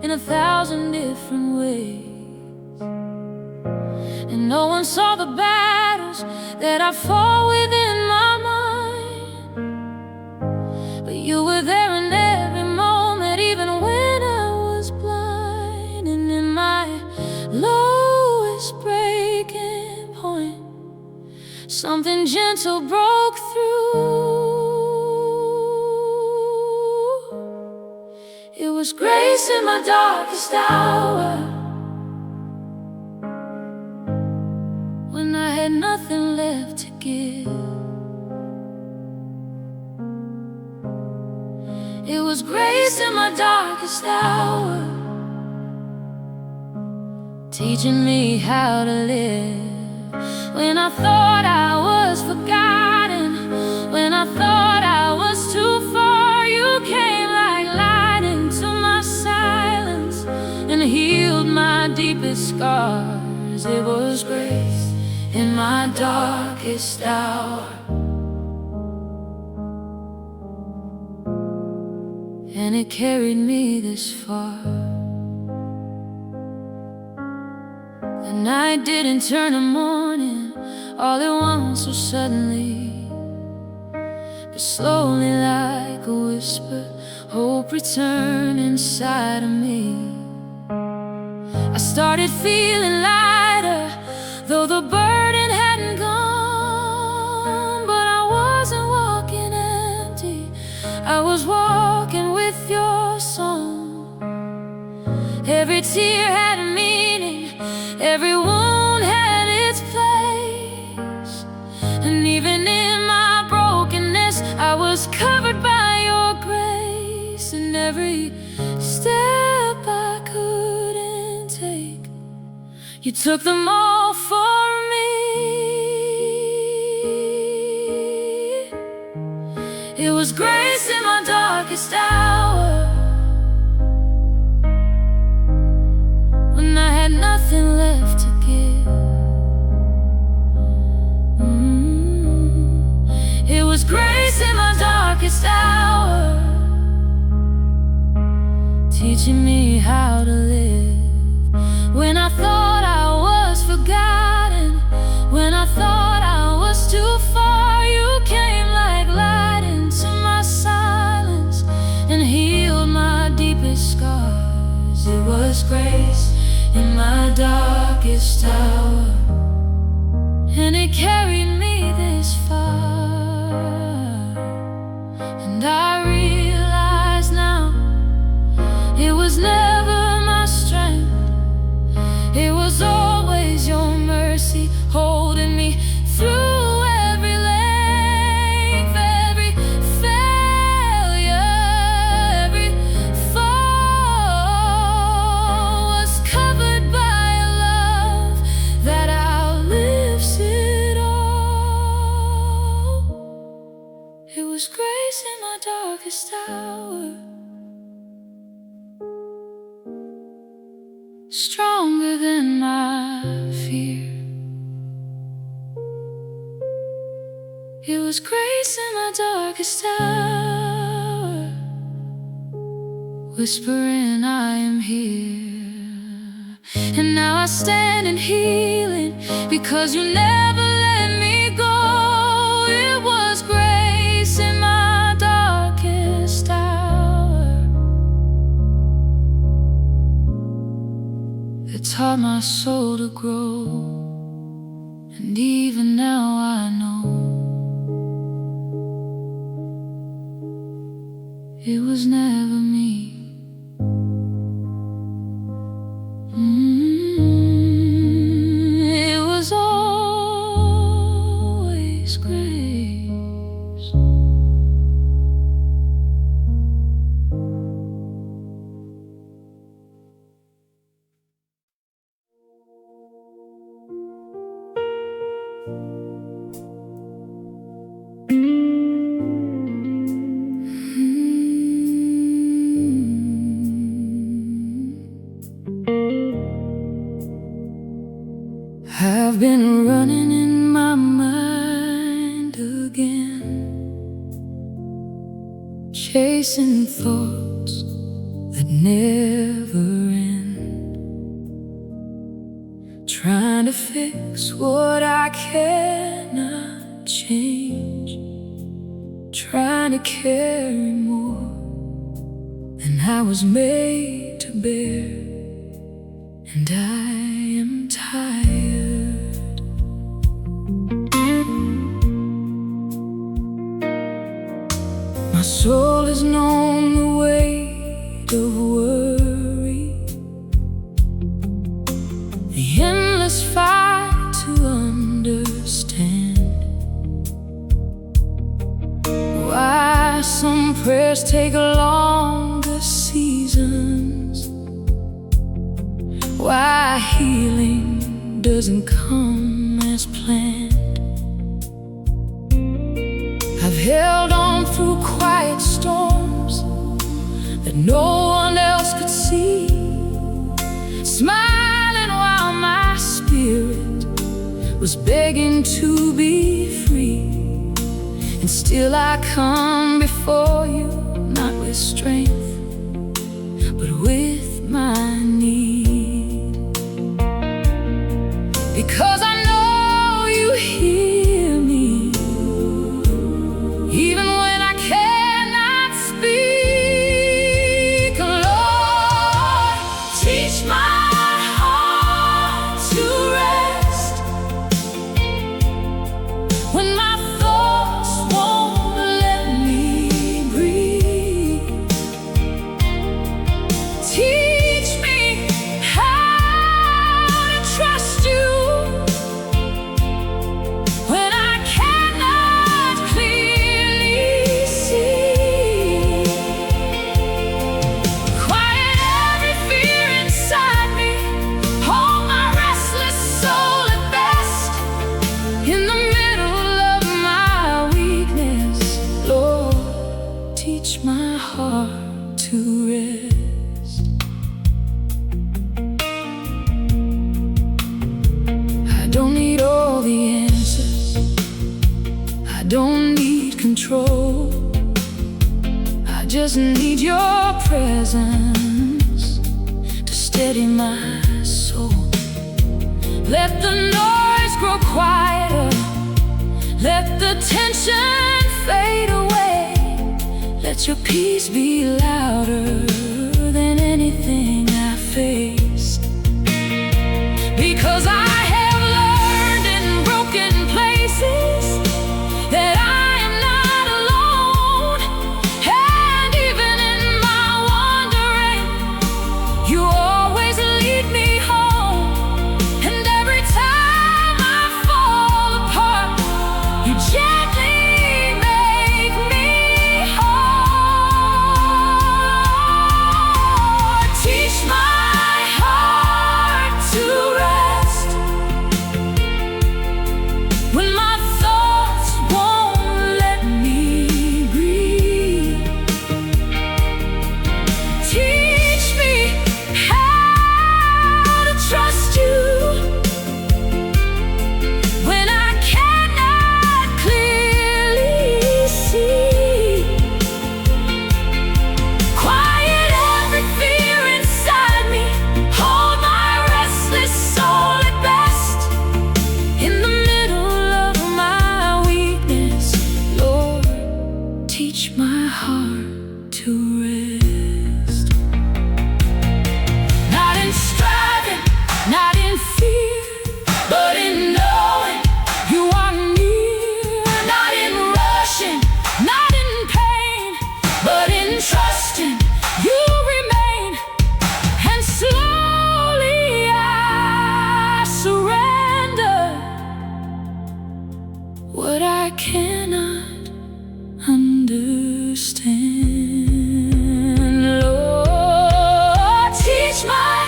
in 1,000 different ways. And no one saw the battles that I fought within my mind, but you were there in every moment, even when I was blind. And in my lowest breaking point, something gentle broke through. It was grace in my darkest hour, when I had nothing left to give. It was grace in my darkest hour, teaching me how to live. When I thought I was forgotten, when I thought I was too far, you came like light into my silence and healed my deepest scars. It was grace in my darkest hour, and it carried me this far. The night didn't turn to morning all at once or suddenly, but slowly like a whisper, hope returned inside of me. I started feeling lighter, though the burden hadn't gone. But I wasn't walking empty, I was walking with your song. Every tear had a meaning, every wound had its place, and even in my brokenness I was covered by your grace. And every step I couldn't take, you took them all for me. It was grace in my darkest hour, when I had nothing left to give. It was grace in my darkest hour, teaching me how to live. When I thought I was forgotten, when I thought I was too far, you came like light into my silence and healed my deepest scars. It was grace in my darkest hour, and it carried me this far. And I realize now, it was never my strength, it was always your mercy holding me through every length, every failure. darkest hour, stronger than I fear. It was grace in my darkest hour, whispering I am here. And now I stand in healing, because you never let me go. It was grace in my darkest hour that taught my soul to grow. And even now I know it was never me. It was always grace. I've been running in my mind again, chasing thoughts that never end, trying to fix what I cannot change, trying to carry more than I was made to bear. And I am tired. My soul has known the weight of worry, the endless fight to understand why some prayers take longer seasons, why healing doesn't come as planned. I've held on through quiet storms that no one else could see, smiling while my spirit was begging to be free. And still I come before you, not with strength, but with my need. Because I know you hear me, even when I cannot speak. Lord, teach my heart to rest when my thoughts won't let me breathe. Teach me how to trust you when I cannot clearly see. Quiet every fear inside me, hold my restless soul at best. In the middle of my weakness, Lord, teach my heart to rest. I don't need all the answers, I don't need control, I just need your presence to steady my soul. Let the noise grow quieter, let the tension fade away. Let your peace be louder than anything I faced. Because I have learned in broken places that I am not alone. And even in my wandering, you always lead me home. And every time I fall apart, you gently make me whole. Teach my heart to rest. Not in striving, not in fear, but in knowing you are near. Not in rushing, not in pain, but in trusting you remain. And slowly I surrender what I cannot understand. Lord, teach my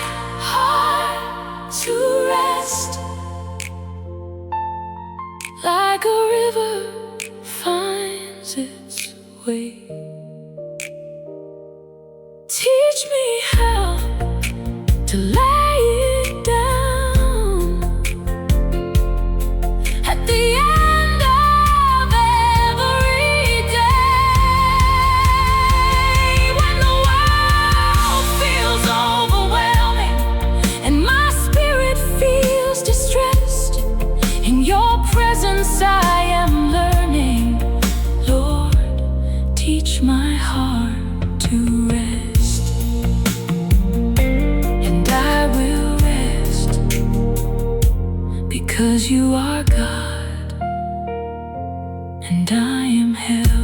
heart to rest like a river finds its way. Teach me how to lay it down at the end of every day, when the world feels overwhelming and my spirit feels distressed. In your presence I am learning, Lord, teach my heart to rest. And I will rest because you are God and I am held.